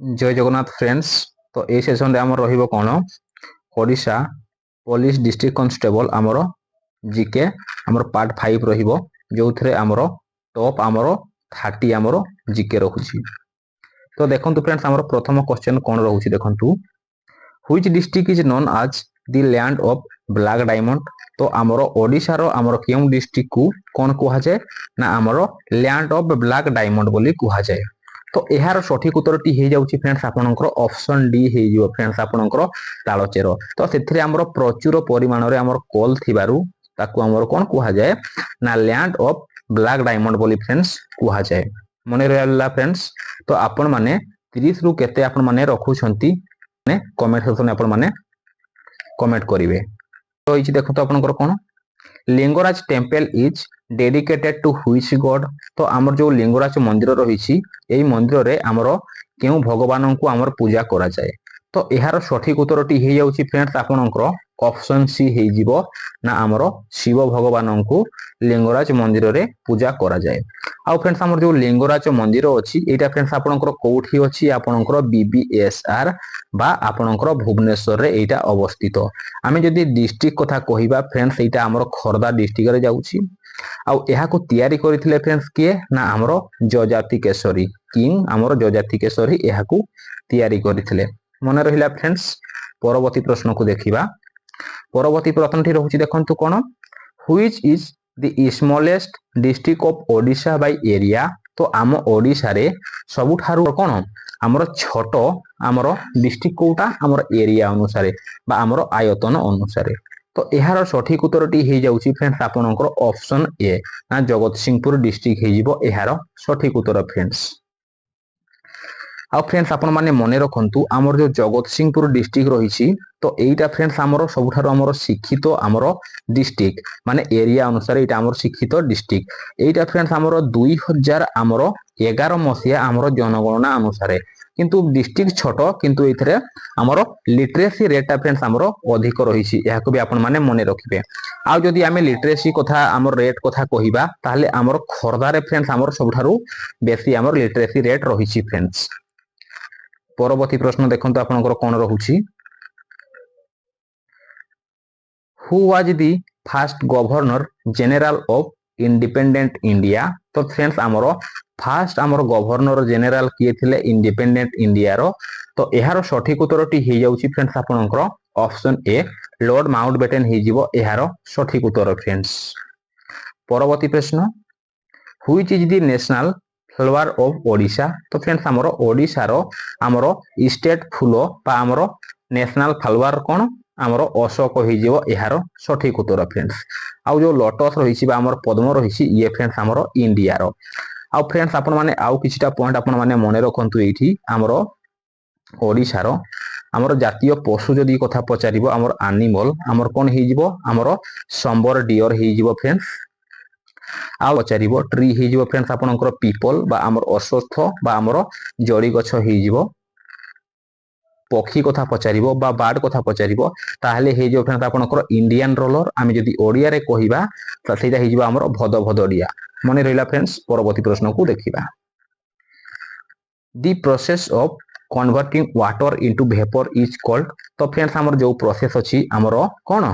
जय जगन्नाथ फ्रेंड्स। तो ये सेशन रे आमर रहिबो कोन ओडिशा पुलिस डिस्ट्रिक्ट कांस्टेबल आमर जीके आमर पार्ट 5 रहिबो जो थरे आमर टॉप आमर 30 आमर जीके रहुची। तो देखंतु फ्रेंड्स आमर प्रथम क्वेश्चन कोन रहुची देखंतु which district is known as the land of black diamond. तो आमर ओडिशा रो आमर केउ डिस्ट्रिक्ट को कोन कुहा जाय ना आमर लैंड ऑफ ब्लैक डायमंड बोली कुहा जाय। तो यार सठिक उत्तरटी हो जाउछि फ्रेंड्स आपनकर ऑप्शन डी हे जिवो फ्रेंड्स आपनकर तालचेर। तो सेथिरे हमर प्रचुर परिमाण रे हमर कोल थिबारु ताकू हमर कोन कुहा जाय ना लैंड ऑफ ब्लैक डायमंड बोली फ्रेंड्स कुहा जाय। मने रहला फ्रेंड्स। तो आपण माने 30 रु केते आपण माने रखुछंती ने कमेंट सेक्शन आपण माने कमेंट करिवे। तो इछि देखो तो आपनकर कोन Lingaraj temple is dedicated to which god. तो आमर जो लिंगराज मंदिर रही यही मंदिर रे आमर केउ भगवान को आमर पूजा करा जाए। तो यार सठिक उत्तरटी हो जाउछि फ्रेंड्स आपनकर ऑप्शन सी हे जिवो ना आमर शिव भगवान को लिंगराज मंदिर रे पूजा करा जाए। आ फ्रेंड्स आमर जो लिंगराज मंदिर अछि एटा फ्रेंड्स आपनकर कोठी अछि आपनकर बीबीएसआर बा आपनकर भुवनेश्वर रे एटा अवस्थित। आमे जदि डिस्ट्रिक्ट कथा कहिबा फ्रेंड्स एटा आमर खर्दा डिस्ट्रिक्ट रे जाउछि। आउ एहाको तयारी करिथिले फ्रेंड्स किए ना आमर जजाति केशरी किंग आमर जजाति केशरी एहाको तयारी करिथिले। मने रहिला फ्रेंड्स। परवर्ती प्रश्न को देखिबा। परवर्ती प्रश्नटी रहउछि देखंतु कोन which is the smallest district of Odisha by area. तो आम ओडिशा रे सबुठारु कोन आमर छोट आमर डिस्ट्रिक्ट कोटा आमर एरिया अनुसार बा आमर आयतन अनुसार। तो यार सठिक उत्तरटी हो जाउछि फ्रेंड्स आपनकर ऑप्शन ए ना जगतसिंहपुर डिस्ट्रिक्ट हे जिवो यार सठिक उत्तर फ्रेंड्स। आ फ्रेंड्स आपण माने मने रखंतु आमर जो जगतसिंहपुर डिस्ट्रिक्ट रहिछि तो एटा फ्रेंड्स आमर सबुठारु आमर शिक्षित आमर डिस्ट्रिक्ट माने एरिया अनुसार एटा आमर शिक्षित डिस्ट्रिक्ट। एटा फ्रेंड्स आमर 2000 आमर 11 मसिया आमर जनगणना अनुसार किंतु डिस्ट्रिक्ट छोट किंतु एथरे आमर लिटरेसी रेट फ्रेंड्स आमर अधिक रहिछि याको भी आपण माने मने रखिबे। आ जदि आमे लिटरेसी कथा आमर रेट कथा कहिबा ताहले आमर खर्दा रे फ्रेंड्स आमर सबुठारु बेसी आमर लिटरेसी रेट रहिछि फ्रेंड्स। परवर्ती प्रश्न देखंतु आपनकर कोन रहुछि who was the first governor general of independent India. तो फ्रेंड्स आमर फर्स्ट आमर गवर्नर जनरल किए थिले इंडिपेंडेंट इंडिया रो। तो यार सठिक उत्तरटी हो जाउछि फ्रेंड्स आपनकर ऑप्शन ए लॉर्ड माउंटबेटन हे जिवो यार सठिक उत्तर फ्रेंड्स। परवर्ती प्रश्न which is the national flower of Odisha. तो फ्रेंड्स आमर ओडिशा रो आमर स्टेट फूल बा आमर नेशनल फ्लावर कोन आमर अशोक हे जिवो यार सठिक उत्तर फ्रेंड्स। आउ जो लोटस रहिछि बा आमर पद्म रहिछि ये फ्रेंड्स आमर इंडिया रो। आउ फ्रेंड्स आपण माने आउ किछटा पॉइंट आपण माने मने रखंतु एठी आमर ओडिशा रो आमर जातीय पशु जदि कथा पचारिबो आमर एनिमल आमर कोन हे जिवो आमर संबर डियर हे जिवो फ्रेंड्स। आ पचारिबो ट्री हे जिवो फ्रेंड्स आपनकर पीपल बा आमर अश्वत्थ बा आमर जड़ी गछ हे जिवो। पक्षी कथा पचारिबो बा बार्ड कथा पचारिबो ताहले हे जिवो फ्रेंड्स आपनकर इंडियन रोलर आमे जदि ओडिया रे कहिबा त सेटा हे जिवो आमर भदभदडिया। मने रहिला फ्रेंड्स। परवर्ती प्रश्न को देखिबा। The process of converting water into vapour is called. तो फ्रेंड्स आमर जो प्रोसेस अछि आमर कोन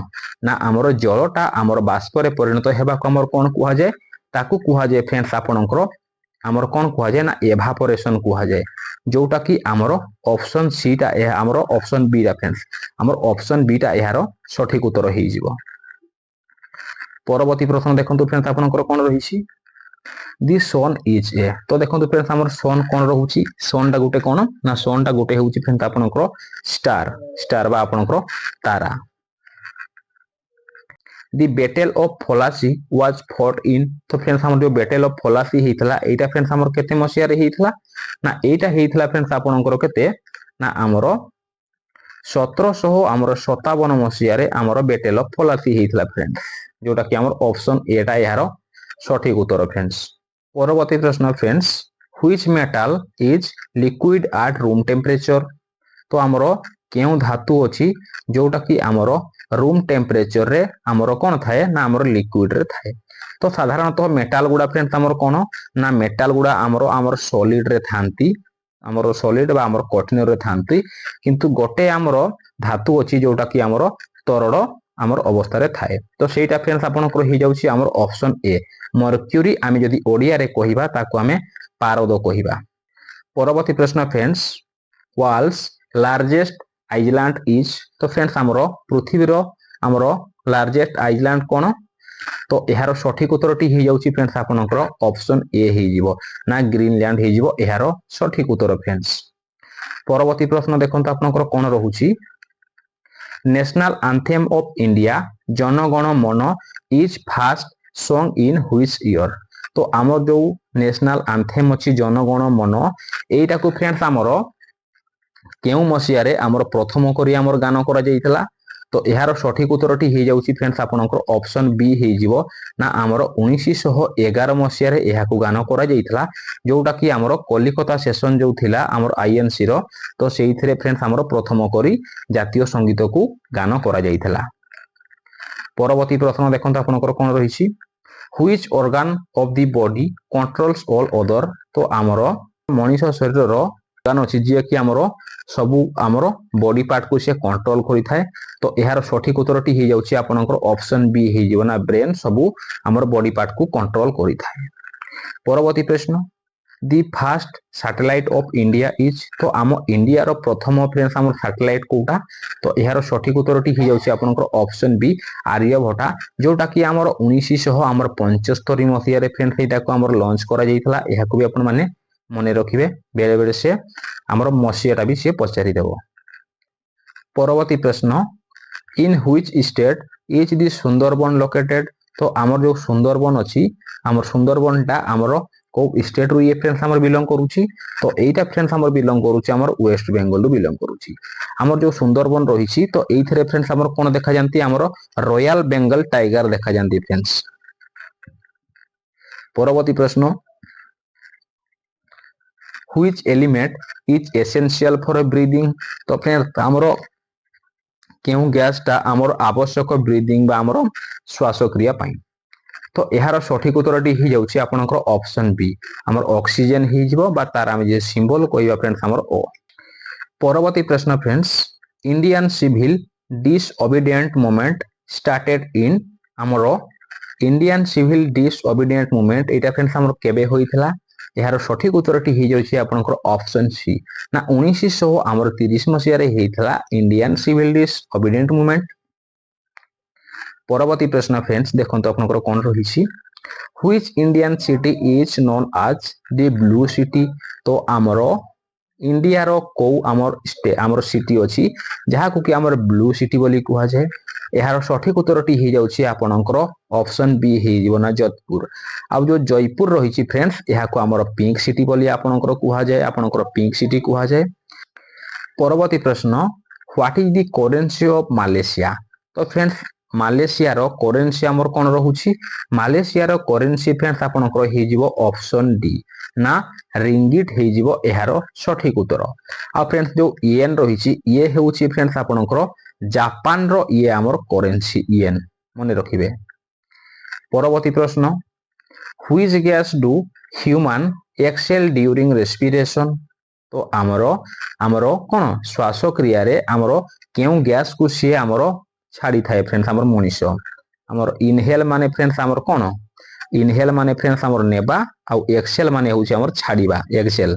ना आमर जलटा आमर बाष्प रे परिणत हेबा को आमर कोन कुहा जाय ताकू कुहा जाय फ्रेंड्स आपनकर आमर कोन कुहा जाय ना एवापोरेशन कुहा जाय जोटा कि आमर ऑप्शन सी टा ए आमर ऑप्शन बी रा फ्रेंड्स आमर ऑप्शन बी टा यार सठिक उत्तर हे जिवो। परवर्ती प्रश्न देखंतु फ्रेंड्स आपनकर कोन रहिछि दी सन इज ए। तो देखंतु फ्रेंड्स हमर सन कोन रहउछि सन टा गुटे कोन ना सन टा गुटे होउछि फ्रेंड्स आपनकर स्टार स्टार बा आपनकर तारा। The battle of Plassey was fought in. तो फ्रेंड्स हमर जो बैटल ऑफ फोलासी हेतला एटा फ्रेंड्स हमर केते मसिया रे हेतला ना एटा हेतला फ्रेंड्स आपनकर केते ना हमर 1757 मसिया रे हमर बैटल ऑफ फोलासी हेतला फ्रेंड्स जोटा कि हमर ऑप्शन ए टा यार सठिक उत्तर फ्रेंड्स। परवर्ती प्रश्न friends which metal is liquid at room temperature. तो आमर केउ धातु अछि जोटा कि आमर रूम टेम्परेचर रे आमर कोन थाए ना आमर लिक्विड रे थाए। तो साधारणतः मेटल गुडा फ्रेंड्स आमर कोन ना मेटल गुडा आमर आमर सॉलिड रे थांती आमर सॉलिड बा आमर कठिन रे थांती किंतु गोटे आमर धातु अछि जोटा कि आमर तरल आमर अवस्था रे थाए तो सेटा फ्रेंड्स आपनकर हे जाउछि आमर ऑप्शन ए मर्क्यूरी आमे जदि ओडिया रे कहिबा ताको आमे पारद कहिबा। परवर्ती प्रश्न friends world's largest island is तो फ्रेंड्स आमर पृथ्वी रो आमर लार्जेस्ट आइलैंड कोन तो यार सठिक उत्तरटी हो जाउछि फ्रेंड्स आपनकर ऑप्शन ए हो जिवो ना ग्रीनलैंड हो जिवो यार सठिक उत्तर फ्रेंड्स। परवर्ती प्रश्न देखंत आपनकर कोन रहउछि नेशनल एंथेम ऑफ इंडिया जनगण मन is first song in which year तो आमर जो नेशनल एंथेम अछि जनगण मन एटा को फ्रेंड्स आमर केउ मसिया रे आमर प्रथम करी आमर गान करा जाइतला तो यार सठिक उत्तरटी हो जाउछि फ्रेंड्स आपनकर ऑप्शन बी हो जिवो ना आमर 1911 मसिया रे एहाकू गान करा जाइतला जोटा कि आमर कलिकता सेशन जो थिला आमर आईएनसी रो तो सेइथिरे फ्रेंड्स आमर प्रथम करी जातीय संगीत को गान करा जाइतला। परवर्ती प्रश्न देखंत आपनकर कोन रहिछि which organ of the body controls all other तो आमर मनुष्य शरीर रो organ अछि जे कि आमर सबु आमर बॉडी पार्ट को से कंट्रोल करि थाए तो यार सठिक उत्तरटी हो जाउछि आपनकर ऑप्शन बी हो जिवो ना ब्रेन सबु आमर बॉडी पार्ट को कंट्रोल करि थाए। परवर्ती प्रश्न the first satellite of India is तो आम इंडिया रो प्रथम फ्रेंड्स आमर सैटेलाइट कोटा तो यार सठिक उत्तरटी हो जाउछि आपनकर ऑप्शन बी आर्यभट्टा जोटा कि आमर 1975 मसिया रे फ्रेंड्स एटा को आमर लॉन्च करा जाइतला एहा को भी अपन माने मने रखिबे बेले बेले से आमर मसियाटा भी से पचारि देबो। परवर्ती प्रश्न in which state is the Sundarban located तो आमर जो सुंदरबन अछि आमर सुंदरबनटा आमर को स्टेट रु ये फ्रेंड्स आमर बिलोंग करूछि तो एटा फ्रेंड्स आमर बिलोंग करूछि आमर वेस्ट बेंगल रु बिलोंग करूछि। आमर जो सुंदरबन रहिछि तो एइथरे फ्रेंड्स आमर कोन देखा जानती आमर रॉयल बेंगल टाइगर देखा जानती फ्रेंड्स। परवर्ती प्रश्न which element is essential for breathing तो फ्रेंड्स आमर केउ गैस टा आमर आवश्यक ब्रीदिंग बा आमर श्वास क्रिया पाई तो यार सठिक उत्तरटी हो जाउछि आपनकर ऑप्शन बी आमर ऑक्सीजन हो जिवो बा तार हम जे सिंबल कहबा फ्रेंड्स आमर ओ। परवर्ती प्रश्न friends Indian civil disobedient movement started in आमर इंडियन सिविल डिसओबीडिएंट मूवमेंट एटा फ्रेंड्स आमर केबे होइथला यार सठिक उत्तरटी हो जाउछि आपनकर ऑप्शन सी ना 1930 मसिया रे हेइथला इंडियन सिविल डिसओबीडिएंट मूवमेंट। परवर्ती प्रश्न फ्रेंड्स देखंत आपनकर कोन रहिछि which Indian city is known as the blue city तो आमर इंडिया रो को आमर सिटी अछि जहा को कि आमर ब्लू सिटी बोली कुहा जाय यार सठिक उत्तरटी हो जाउछि आपनकर ऑप्शन बी हो जिवो ना जोधपुर अब जो जयपुर रहिछि फ्रेंड्स यहा को आमर पिंक सिटी बोली आपनकर कुहा जाय आपनकर पिंक सिटी कुहा जाय। परवर्ती प्रश्न what is the currency of Malaysia तो फ्रेंड्स मालयेशिया रो करेंसी आमर कोन रहउछि मालयेशिया रो करेंसी फ्रेंड्स आपनकर हे जिवो ऑप्शन डी ना रिंगिट हे जिवो यार सठिक उत्तर। आ फ्रेंड्स जो येन रहिछि ये हेउछि फ्रेंड्स आपनकर जापान रो ये आमर करेंसी येन मने रखिबे। परवर्ती प्रश्न which gas do human exhale during respiration तो आमर कोन श्वास क्रिया रे आमर केउ गैस को से आमर छाड़ी थाए फ्रेंड्स आमर मनुष्य आमर इनहेल माने फ्रेंड्स आमर कोन इनहेल माने फ्रेंड्स आमर नेबा आ एक्सेल माने होउछि आमर छाड़ीबा एक्सेल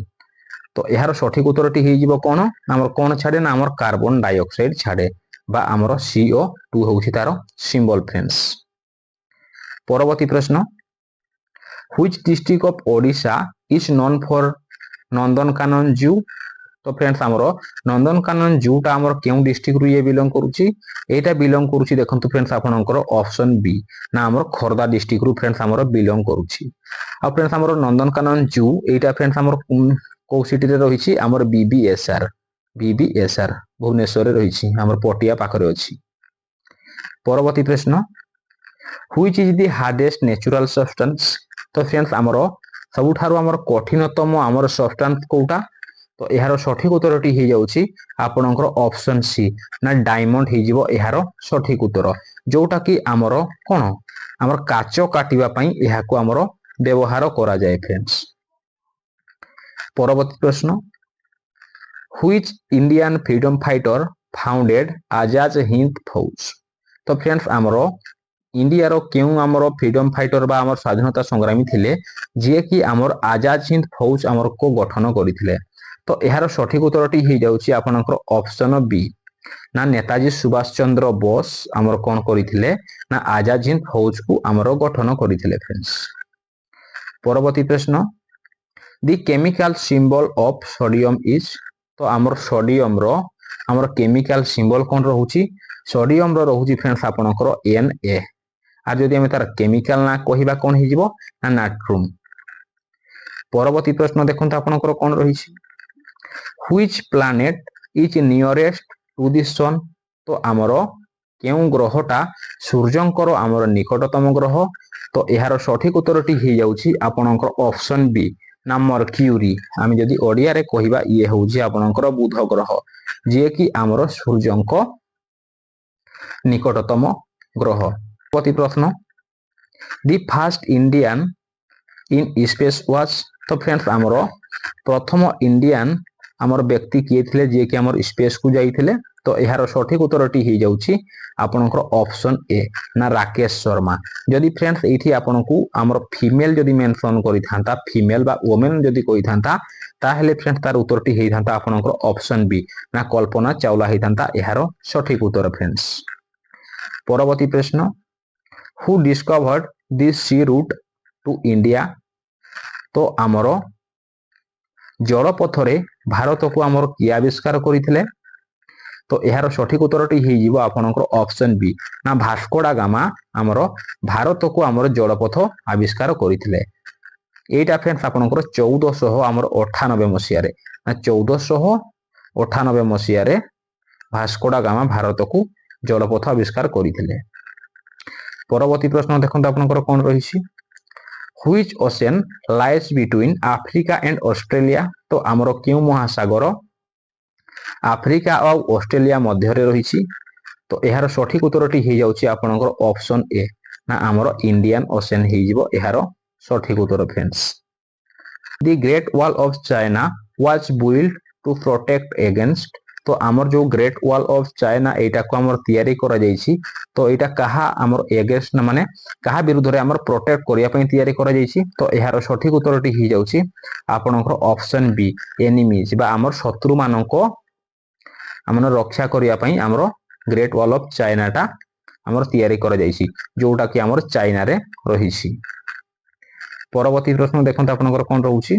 तो यार सठिक उत्तरटी हे जिवो कोन आमर कोन छाड़े ना आमर कार्बन डाइऑक्साइड छाड़े बा आमर CO2 होउछि तार सिंबल फ्रेंड्स। परवर्ती प्रश्न which district of Odisha is known for Nandankanan जू तो फ्रेंड्स आमर नंदनकानन जू टा आमर केउ डिस्ट्रिक्ट रु ये बिलोंग करूछि एटा बिलोंग करूछि देखंतु फ्रेंड्स आपनकर ऑप्शन बी ना आमर खोरदा डिस्ट्रिक्ट रु फ्रेंड्स आमर बिलोंग करूछि। आ फ्रेंड्स आमर नंदनकानन जू एटा फ्रेंड्स आमर को सिटी रे रहिछि आमर BBSR भुवनेश्वर रे रहिछि आमर पटिया पाखरे अछि। परवर्ती प्रश्न which is the hardest natural substance तो फ्रेंड्स आमर सबुठारु आमर कठिनतम आमर सब्सटेंस कोटा तो यार सठिक उत्तरटी हो जाउछि आपनकर ऑप्शन सी ना डायमंड हो जिवो यार सठिक उत्तर जोटा कि आमर कोन आमर काचो काटिबा पई एहा को आमर व्यवहार करा जाय फ्रेंड्स। परवर्ती प्रश्न Which Indian freedom fighter founded Azad Hind Fauj? तो फ्रेंड्स आमर इंडिया रो क्यों आमर फ्रीडम फाइटर बा आमर स्वाधीनता संग्रामी थिले जे कि आमर आजाद हिंद फौज आमर को गठन करथिले। तो यार सठिक उत्तरटी हो जाउची आपनकर ऑप्शन बी ना नेताजी सुभाष चंद्र बोस आमर कोन करथिले ना आजाद हिंद फौज को आमर गठन करथिले फ्रेंड्स। परवर्ती प्रश्न the chemical symbol of sodium is तो आमर सोडियम रो आमर केमिकल सिंबल कोन रहउची सोडियम रो रहउची फ्रेंड्स आपनकर Na आ जदि हम तार केमिकल ना कहिबा कोन हि जिवो ना नाट्रियम। परवर्ती प्रश्न देखंत आपनकर कोन रहिछि which planet is nearest to the sun तो आमर केउ ग्रहटा सूर्यंकर आमर निकटतम ग्रह। तो यार सठिक उत्तरटी हो जाउची आपनकर ऑप्शन बी ना मर्क्यूरी आम जदि ओडिया रे कहिबा ये होउची आपनकर बुध ग्रह जे कि आमर सूर्यंक निकटतम ग्रह। प्रति प्रश्न the first Indian in space was तो फ्रेंड्स आमर प्रथम इंडियन आमर व्यक्ति किए थिले जे कि आमर स्पेस को जाइथिले। तो यार सठिक उत्तरटी हो जाउची आपनकर ऑप्शन ए ना राकेश शर्मा। जदि फ्रेंड्स एठी आपनकू आमर फीमेल जदि मेंशन करि थांता फीमेल बा वुमेन जदि कहि थांता ताहेले फ्रेंड्स तार उत्तरटी हेइ थांता आपनकर ऑप्शन बी ना कल्पना चावला हेइ थांता यार सठिक उत्तर फ्रेंड्स। परवर्ती प्रश्न who discovered this sea route to India तो आमर जलपथरे भारत को आमर किए आविष्कार करथिले। तो यार सठिक उत्तरटी हो जिवो आपनकर ऑप्शन बी ना भास्को डा गामा आमर भारत को आमर जलपथ आविष्कार करथिले। एटा फ्रेंड्स आपनकर 1498 मसिया रे ना 1498 मसिया रे भास्को डा गामा भारत को जलपथ आविष्कार करथिले। परवर्ती प्रश्न देखंत आपनकर कोन रहिछि which ocean lies between Africa and Australia तो आमर केउ महासागर आफ्रिका और ऑस्ट्रेलिया मध्य रे रहिछि। तो यार सठिक उत्तरटी हो जाउची आपनकर ऑप्शन ए ना आमर इंडियन ओशन हो जिवो यार सठिक उत्तर friends. The great wall of China was build to protect against तो आमर जो ग्रेट वॉल ऑफ चाइना एटा को आमर तयारी करा जाइछि। तो एटा कहा आमर अगेंस्ट ना माने कहा विरुद्ध रे आमर प्रोटेक्ट करिया पई तयारी करा जाइछि। तो यार सठिक उत्तरटी हो जाउची आपनकर ऑप्शन बी एनिमीज बा आमर शत्रु मानको आमर रक्षा करिया पई आमर ग्रेट वॉल ऑफ चाइना टा आमर तयारी करा जाइछि जोटा कि आमर चाइना रे रहिछि। परवर्ती प्रश्न देखंत आपनकर कोन रहउछि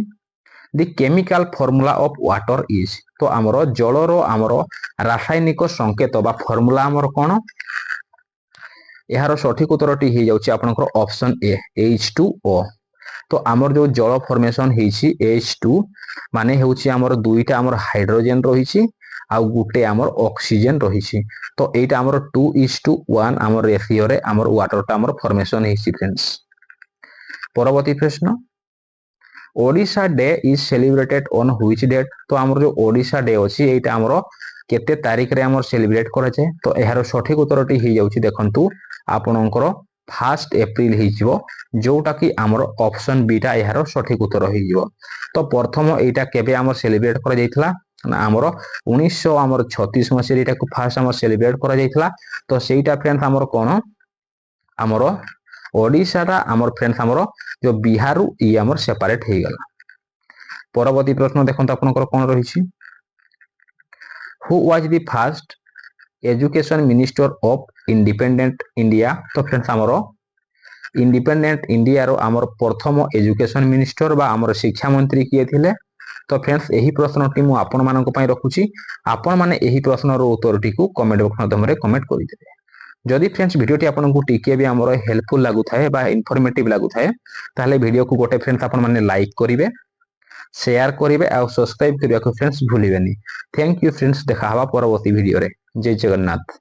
the chemical formula of water is तो आमर जलर आमर रासायनिक संकेत बा फॉर्मूला आमर कोन यार सठिक उत्तरटी हो जाउछि आपनकर ऑप्शन ए H2O। तो आमर जो जल फॉर्मेशन हेछि H2 माने हेउछि आमर दुईटा आमर हाइड्रोजन रहिछि आ गुटे आमर ऑक्सीजन रहिछि। तो एटा आमर 2:1 आमर रेशियो रे आमर वाटर टा आमर फॉर्मेशन हेछि फ्रेंड्स। परवर्ती प्रश्न Odisha day is celebrated on which date तो आमर जो ओडिशा डे अछि एटा आमर केते तारिख रे आमर सेलिब्रेट करा जाय। तो यार सठिक उत्तरटी हो जाउछि देखंतु आपनकर 1 एप्रिल हिजिवो जोटा कि आमर ऑप्शन बी टा यार सठिक उत्तर हिजिवो। तो प्रथम एटा केबे आमर सेलिब्रेट करा जायथला ना आमर 1936 मसिया एटा को फास्ट आमर सेलिब्रेट करा जायथला। तो सेटा फ्रेंड्स आमर कोन आमर ओडिशा रा आमर फ्रेंड्स आमर जो बिहार ई आमर सेपरेट हे गला। परवर्ती प्रश्न देखंत आपनकर कोन रहिछि who was the first education minister of independent India तो फ्रेंड्स आमर इंडिपेंडेंट इंडिया रो आमर प्रथम एजुकेशन मिनिस्टर बा आमर शिक्षा मंत्री किए थिले। तो फ्रेंड्स यही प्रश्नटी मु आपण मानक पई रखुची आपण माने यही प्रश्न रो उत्तरटी को कमेंट बॉक्स माध्यम रे कमेंट करि देबे। जदि फ्रेंड्स वीडियोटी आपनको टिके भी आमर हेल्पफुल लागु थाए बा इनफॉर्मेटिव लागु थाए ताले वीडियो को गोटे फ्रेंड्स आपण माने लाइक करिवे शेयर करिवे आ सब्सक्राइब करिया को फ्रेंड्स भूलिबेनी। थैंक यू फ्रेंड्स देखा हवा परवर्ती वीडियो रे। जय जगन्नाथ।